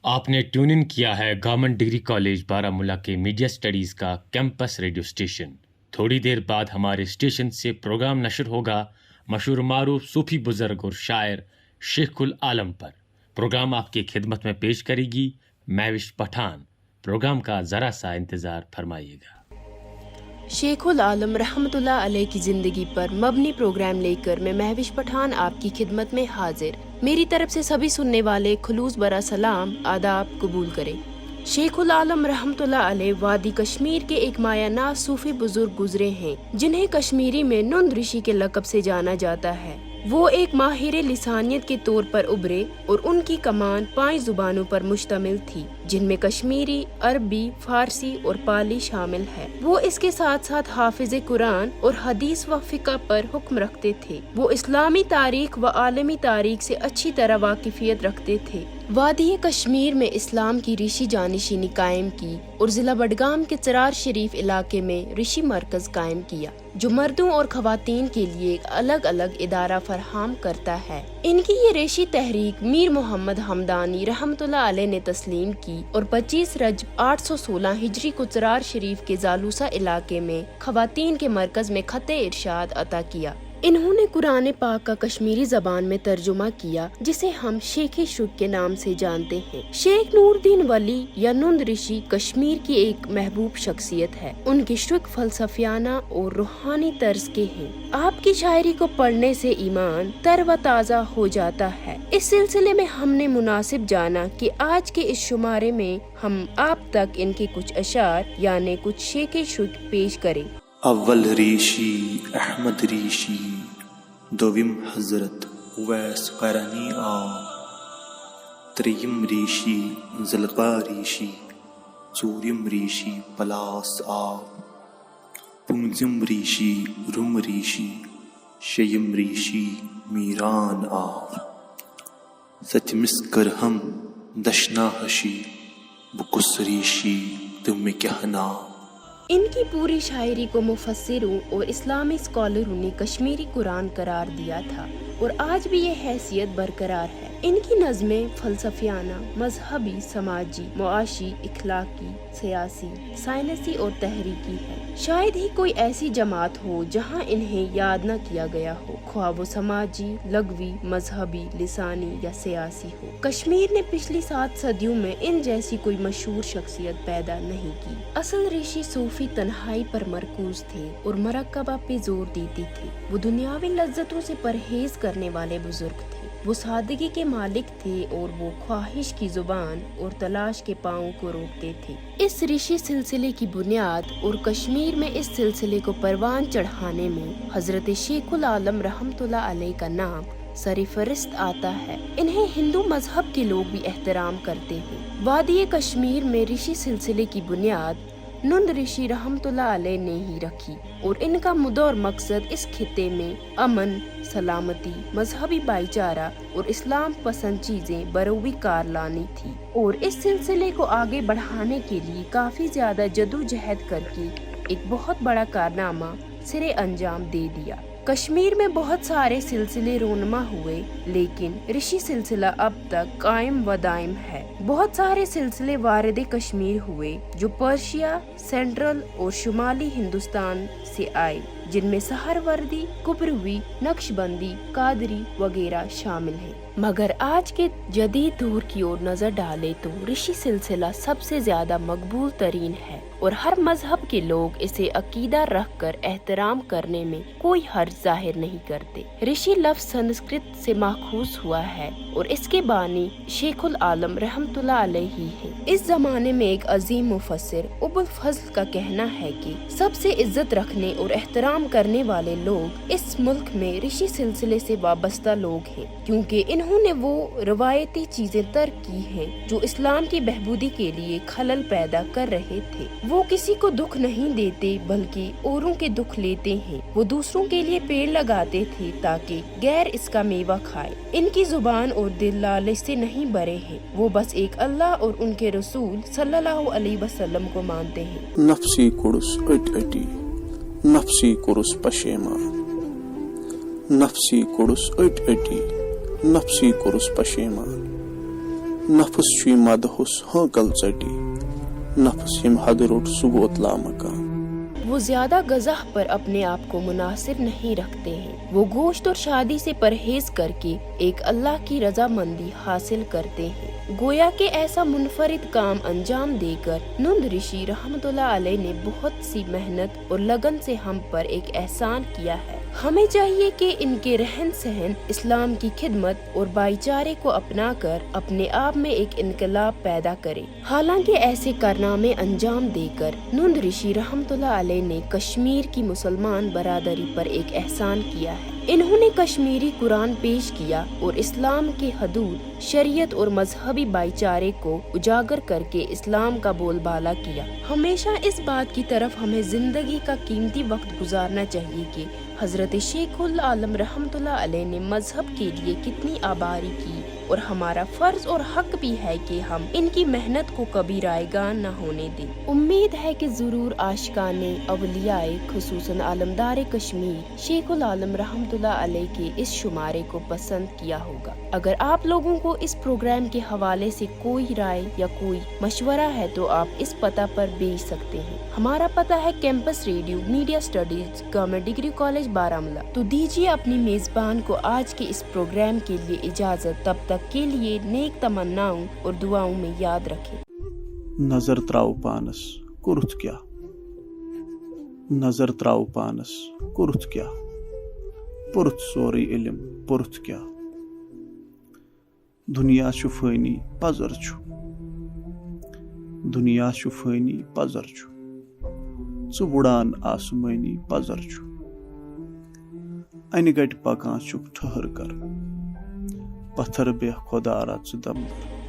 آپ نے tune in کیا ہے گورنمنٹ ڈگری کالج بارہمولہ کے میڈیا سٹڈیز کا کیمپس ریڈیو اسٹیشن۔ تھوڑی دیر بعد ہمارے اسٹیشن سے پروگرام نشر ہوگا مشہور معروف صوفی بزرگ اور شاعر شیخ العالم پر۔ پروگرام آپ کی خدمت میں پیش کرے گی مہوش پٹھان۔ پروگرام کا ذرا سا انتظار فرمائیے گا۔ شیخ العالم رحمۃ اللہ علیہ کی زندگی پر مبنی پروگرام لے کر میں مہوش پٹھان آپ کی خدمت میں حاضر۔ میری طرف سے سبھی سننے والے خلوص برا سلام آداب قبول کریں۔ شیخ العالم رحمۃ اللہ علیہ وادی کشمیر کے ایک مایہ ناز صوفی بزرگ گزرے ہیں جنہیں کشمیری میں نند رشی کے لقب سے جانا جاتا ہے۔ وہ ایک ماہر لسانیت کے طور پر ابھرے اور ان کی کمان 5 زبانوں پر مشتمل تھی جن میں کشمیری، عربی، فارسی اور پالی شامل ہے۔ وہ اس کے ساتھ ساتھ حافظ قرآن اور حدیث و فقہ پر حکم رکھتے تھے۔ وہ اسلامی تاریخ و عالمی تاریخ سے اچھی طرح واقفیت رکھتے تھے۔ وادی کشمیر میں اسلام کی رشی جانشینی قائم کی اور ضلع بڈگام کے چرار شریف علاقے میں رشی مرکز قائم کیا جو مردوں اور خواتین کے لیے ایک الگ الگ ادارہ فراہم کرتا ہے۔ ان کی یہ ریشی تحریک میر محمد حمدانی رحمۃ اللہ علیہ نے تسلیم کی اور 25 رجب 816 ہجری کو چرار شریف کے زالوسہ علاقے میں خواتین کے مرکز میں خط ارشاد عطا کیا۔ انہوں نے قرآن پاک کا کشمیری زبان میں ترجمہ کیا جسے ہم شیخ شک کے نام سے جانتے ہیں۔ شیخ نور الدین ولی یا نند رشی کشمیر کی ایک محبوب شخصیت ہے۔ ان کے شک فلسفیانہ اور روحانی طرز کے ہیں۔ آپ کی شاعری کو پڑھنے سے ایمان تر و تازہ ہو جاتا ہے۔ اس سلسلے میں ہم نے مناسب جانا کہ آج کے اس شمارے میں ہم آپ تک ان کے کچھ اشعار یعنی کچھ شیخ شک پیش کریں۔ اول ریشی احمد ریشی، دوم حضرت اویس قرنی آ، تریم ریشی زلقا ریشی، چورم ریشی پلاس آ، پونزم ریشی رم ریشی، شیم ریشی میران آ، ستمس کرہم دشنا حشی، بکس ریشی تم کہنا۔ ان کی پوری شاعری کو مفسروں اور اسلامی اسکالروں نے کشمیری قرآن قرار دیا تھا اور آج بھی یہ حیثیت برقرار ہے۔ ان کی نظمیں فلسفیانہ، مذہبی، سماجی، معاشی، اخلاقی، سیاسی، سائنسی اور تحریکی ہے۔ شاید ہی کوئی ایسی جماعت ہو جہاں انہیں یاد نہ کیا گیا ہو، خواہ وہ سماجی، لغوی، مذہبی، لسانی یا سیاسی ہو۔ کشمیر نے پچھلی 7 صدیوں میں ان جیسی کوئی مشہور شخصیت پیدا نہیں کی۔ اصل رشی صوفی تنہائی پر مرکوز تھے اور مراقبہ پہ زور دیتے تھے۔ وہ دنیاوی لذتوں سے پرہیز کرنے والے بزرگ تھے۔ وہ سادگی کے مالک تھے اور وہ خواہش کی زبان اور تلاش کے پاؤں کو روکتے تھے۔ اس رشی سلسلے کی بنیاد اور کشمیر میں اس سلسلے کو پروان چڑھانے میں حضرت شیخ العالم رحمۃ اللہ علیہ کا نام سر فہرست آتا ہے۔ انہیں ہندو مذہب کے لوگ بھی احترام کرتے ہیں۔ وادی کشمیر میں رشی سلسلے کی بنیاد نند رشی رحمۃ اللہ علیہ نے ہی رکھی اور ان کا مدعا اور مقصد اس خطے میں امن، سلامتی، مذہبی بھائی چارہ اور اسلام پسند چیزیں بروی کار لانی تھی اور اس سلسلے کو آگے بڑھانے کے لیے کافی زیادہ جدوجہد کر کے ایک بہت بڑا کارنامہ سرے انجام دے دیا۔ کشمیر میں بہت سارے سلسلے رونما ہوئے لیکن رشی سلسلہ اب تک قائم و دائم ہے۔ بہت سارے سلسلے وارد کشمیر ہوئے جو پرشیا، سینٹرل اور شمالی ہندوستان سے آئے جن میں سہروردی، کبروی، نقش بندی، قادری وغیرہ شامل ہیں۔ مگر آج کے جدید دور کی اور نظر ڈالے تو رشی سلسلہ سب سے زیادہ مقبول ترین ہے اور ہر مذہب کے لوگ اسے عقیدہ رکھ کر احترام کرنے میں کوئی حرج ظاہر نہیں کرتے۔ رشی لفظ سنسکرت سے ماخوذ ہوا ہے اور اس کے بانی شیخ العالم رحمۃ اللہ علیہ ہی ہے۔ اس زمانے میں ایک عظیم مفسر ابو الفضل کا کہنا ہے کہ سب سے عزت رکھنے اور احترام کرنے والے لوگ اس ملک میں رشی سلسلے سے وابستہ لوگ ہیں کیونکہ انہوں نے وہ روایتی چیزیں ترک کی ہیں جو اسلام کی بہبودی کے لیے خلل پیدا کر رہے تھے۔ وہ کسی کو دکھ نہیں دیتے بلکہ اوروں کے دکھ لیتے ہیں۔ وہ دوسروں کے لیے پیڑ لگاتے تھے تاکہ غیر اس کا میوہ کھائے۔ ان کی زبان اور دل لالچ سے نہیں بھرے ہیں۔ وہ بس ایک اللہ اور ان کے رسول صلی اللہ علیہ وسلم کو مانتے ہیں۔ نفسی کڑس اٹ اٹی، نفسی کڑس پشیمان، نفسی کڑس اٹ اٹی، نفسی کڑس پشیمان، نفس چھُی مدہس ہٲنکل ژٹی نفس یم حد روٹ سُہ ووت لامکان. وہ زیادہ غذا پر اپنے آپ کو منحصر نہیں رکھتے ہیں. وہ گوشت اور شادی سے پرہیز کر کے ایک اللہ کی رضامندی حاصل کرتے ہیں. گویا کہ ایسا منفرد کام انجام دے کر نند رشی رحمت اللہ علیہ نے بہت سی محنت اور لگن سے ہم پر ایک احسان کیا ہے. ہمیں چاہیے کہ ان کے رہن سہن اسلام کی خدمت اور بھائی چارے کو اپنا کر اپنے آپ میں ایک انقلاب پیدا کرے. حالانکہ ایسے کارنامے انجام دے کر نند رشی رحمت اللہ علیہ نے کشمیر کی مسلمان برادری پر ایک احسان کیا ہے. انہوں نے کشمیری قرآن پیش کیا اور اسلام کے حدود، شریعت اور مذہبی بھائی چارے کو اجاگر کر کے اسلام کا بول بالا کیا. ہمیشہ اس بات کی طرف ہمیں زندگی کا قیمتی وقت گزارنا چاہیے کہ حضرت شیخ العالم رحمت اللہ علیہ نے مذہب کے لیے کتنی آباری کی، اور ہمارا فرض اور حق بھی ہے کہ ہم ان کی محنت کو کبھی رائیگان نہ ہونے دیں. امید ہے کہ ضرور عاشقان اولیاء خصوصاً علمدار کشمیر شیخ العالم رحمت اللہ علیہ کے اس شمارے کو پسند کیا ہوگا. اگر آپ لوگوں کو اس پروگرام کے حوالے سے کوئی رائے یا کوئی مشورہ ہے تو آپ اس پتہ پر بھیج سکتے ہیں. ہمارا پتہ ہے campus radio media studies government degree college Baramulla. تو دیجیے اپنی میزبان کو آج کے اس پروگرام کے لیے اجازت. تب تک کے لیے نیک تمناؤں اور دعاؤں میں یاد رکھیں. نظر تراو پانس کورت کیا، نظر تراو پانس کورت کیا، پورت سوری علم پورت کیا. دنیا چھُ فٲنی پزر چھُ، دنیا چھُ فٲنی پزر چھُ، ژٕ وُڑان آسمٲنی پزر چھُ. انہِ گٹہِ پکان چھُکھ ٹھہر کر، پتھر بیٚہہ خۄدا را ژٕ دم در.